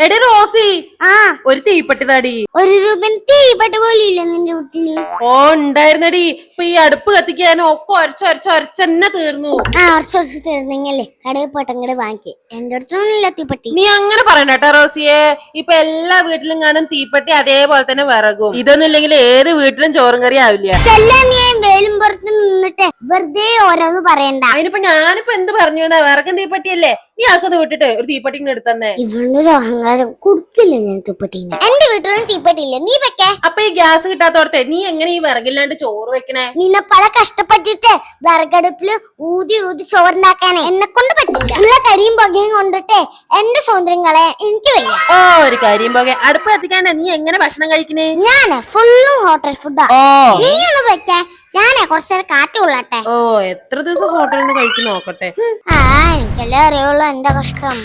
എടി റോസി, ആ ഒരു തീപ്പെട്ടി താടി. ഒരു രൂപ തീപ്പെട്ടി പോലും ഇല്ല നിന്റെ വീട്ടില്. ഓ ഉണ്ടായിരുന്നടി. ഇപ്പൊ ഈ അടുപ്പ് കത്തിക്കാനും ഒക്കെ ഒരച്ചൊരച്ചന്നെ തീർന്നു. കുറച്ച് തീർന്നെങ്കിലേ കടയിൽ പോയിട്ട് അങ്ങോട്ട് വാങ്ങിക്കേ. എന്റെ അടുത്തൊന്നും ഇല്ല തീപ്പെട്ടി. നീ അങ്ങനെ പറയണ്ട കേട്ടോ റോസിയെ. ഇപ്പൊ എല്ലാ വീട്ടിലും കാണും തീപ്പെട്ടി, അതേപോലെ തന്നെ വിറകും. ഇതൊന്നും ഇല്ലെങ്കിൽ ഏത് വീട്ടിലും ചോറും കറി ആവില്ല. വേലും പുറത്ത് നിന്നിട്ട് വെറുതെ ഓരോന്ന് പറയണ്ട. അതിനിപ്പോ ഞാനിപ്പോ എന്ത് പറഞ്ഞു എന്നാ? വിറകും തീപ്പെട്ടിയല്ലേ. നീ ആക്കൊന്ന് വിട്ടിട്ട് ഒരു തീപ്പെട്ടി എടുത്തന്നെ. ഇവളുടെ ഒരു അഹങ്കാരം കൊടുക്കില്ല ഞാൻ തീപ്പെട്ടിനെ. എന്റെ വീട്ടിലൊന്നും തീപ്പെട്ടി ഇല്ല, നീ വെക്കേ. അപ്പൊ ഈ ഗ്യാസ് കിട്ടാത്തോടത്തെ നീ എങ്ങനെ ഈ വിറകില്ലാണ്ട് ചോറ് വെക്കണേ? നിന്നെ പല കഷ്ടപ്പെട്ടിട്ട് വിറകടുപ്പില് ഊതി ഊതി ചോറുണ്ടാക്കാനേ എന്നെ കൊണ്ട് പറ്റില്ല. ഉള്ള കരിയും പുകയും കൊണ്ടിട്ട് എന്റെ സ്വാതന്ത്ര്യം കളയാൻ എനിക്ക് വയ്യ. ഓ, ഒരു കാര്യം പോകെ അടുപ്പ് കത്തിക്കാണ്ട് നീ എങ്ങനെ ഭക്ഷണം കഴിക്കണേ? ഞാന് ഫുള്ളും ഹോട്ടൽ ഫുഡാ. നീ ഒന്ന് വെക്കേ, ഞാനേ കുറച്ചേരം കാറ്റ് കൊള്ളട്ടെ. ഓ, എത്ര ദിവസം ഹോട്ടലിൽ നിന്ന് കഴിക്കും നോക്കട്ടെ. എനിക്കല്ലേ അറിയുള്ളൂ എന്റെ കഷ്ടം.